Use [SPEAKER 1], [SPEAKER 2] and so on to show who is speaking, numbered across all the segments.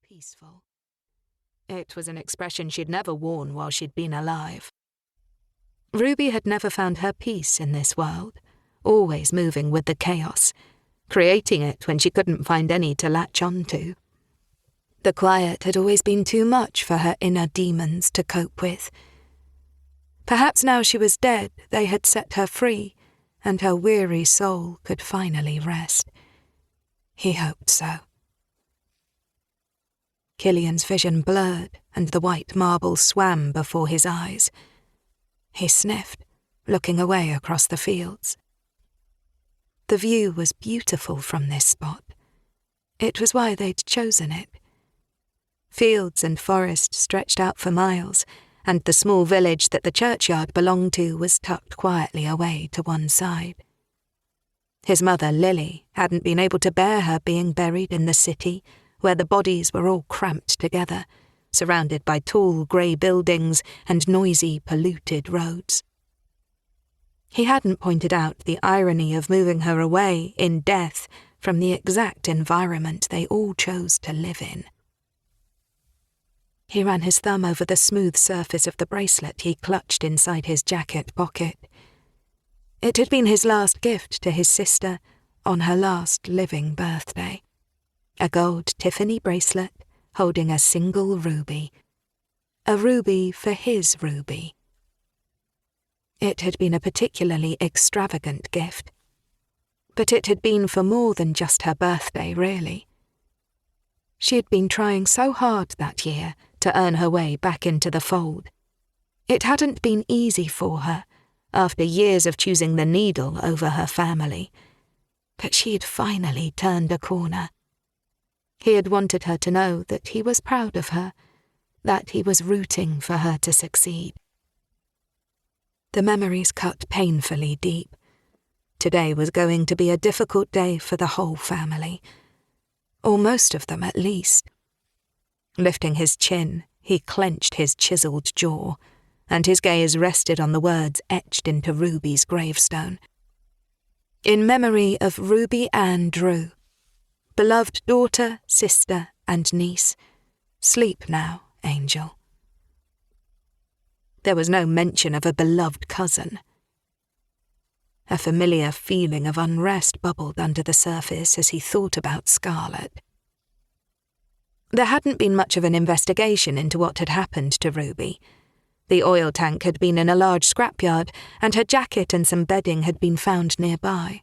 [SPEAKER 1] peaceful. It was an expression she'd never worn while she'd been alive. Ruby had never found her peace in this world, always moving with the chaos, creating it when she couldn't find any to latch onto. The quiet had always been too much for her inner demons to cope with. Perhaps now she was dead, they had set her free, and her weary soul could finally rest. He hoped so. Killian's vision blurred, and the white marble swam before his eyes. He sniffed, looking away across the fields. The view was beautiful from this spot. It was why they'd chosen it. Fields and forest stretched out for miles, and the small village that the churchyard belonged to was tucked quietly away to one side. His mother, Lily, hadn't been able to bear her being buried in the city, where the bodies were all cramped together, surrounded by tall grey buildings and noisy, polluted roads. He hadn't pointed out the irony of moving her away, in death, from the exact environment they all chose to live in. He ran his thumb over the smooth surface of the bracelet he clutched inside his jacket pocket. It had been his last gift to his sister on her last living birthday. A gold Tiffany bracelet holding a single ruby. A ruby for his Ruby. It had been a particularly extravagant gift. But it had been for more than just her birthday, really. She had been trying so hard that year to earn her way back into the fold. It hadn't been easy for her, after years of choosing the needle over her family. But she had finally turned a corner. He had wanted her to know that he was proud of her, that he was rooting for her to succeed. The memories cut painfully deep. Today was going to be a difficult day for the whole family. Or most of them, at least. Lifting his chin, he clenched his chiselled jaw, and his gaze rested on the words etched into Ruby's gravestone. In memory of Ruby Ann Drew, beloved daughter, sister, and niece, sleep now, angel. There was no mention of a beloved cousin. A familiar feeling of unrest bubbled under the surface as he thought about Scarlet. There hadn't been much of an investigation into what had happened to Ruby. The oil tank had been in a large scrapyard, and her jacket and some bedding had been found nearby.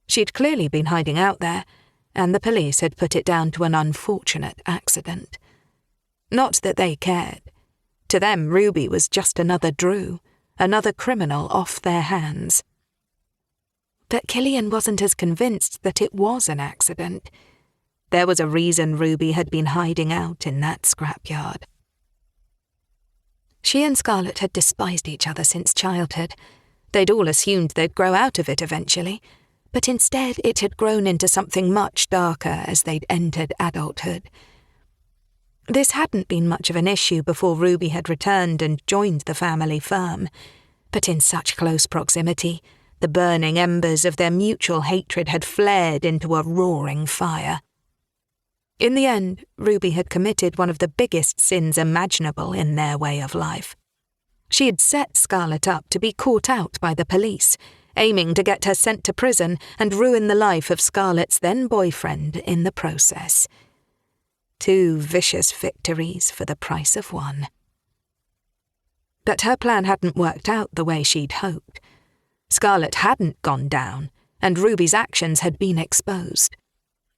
[SPEAKER 1] She'd clearly been hiding out there, and the police had put it down to an unfortunate accident. Not that they cared. To them, Ruby was just another Drew, another criminal off their hands. But Killian wasn't as convinced that it was an accident. There was a reason Ruby had been hiding out in that scrapyard. She and Scarlet had despised each other since childhood. They'd all assumed they'd grow out of it eventually, but instead it had grown into something much darker as they'd entered adulthood. This hadn't been much of an issue before Ruby had returned and joined the family firm, but in such close proximity, the burning embers of their mutual hatred had flared into a roaring fire. In the end, Ruby had committed one of the biggest sins imaginable in their way of life. She had set Scarlet up to be caught out by the police, aiming to get her sent to prison and ruin the life of Scarlet's then-boyfriend in the process. 2 vicious victories for the price of 1. But her plan hadn't worked out the way she'd hoped. Scarlet hadn't gone down, and Ruby's actions had been exposed.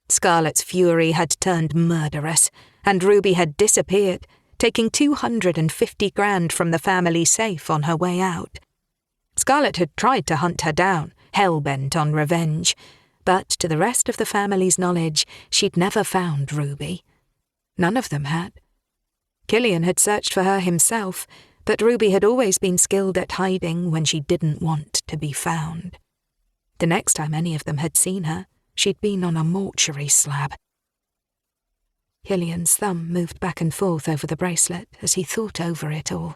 [SPEAKER 1] Scarlet's fury had turned murderous, and Ruby had disappeared, taking $250,000 from the family safe on her way out. Scarlet had tried to hunt her down, hell-bent on revenge, but to the rest of the family's knowledge, she'd never found Ruby. None of them had. Killian had searched for her himself, but Ruby had always been skilled at hiding when she didn't want to be found. The next time any of them had seen her, she'd been on a mortuary slab. Killian's thumb moved back and forth over the bracelet as he thought over it all.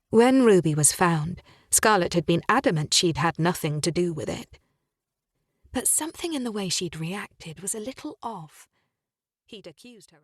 [SPEAKER 1] When Ruby was found, Scarlet had been adamant she'd had nothing to do with it. But something in the way she'd reacted was a little off. He'd accused her of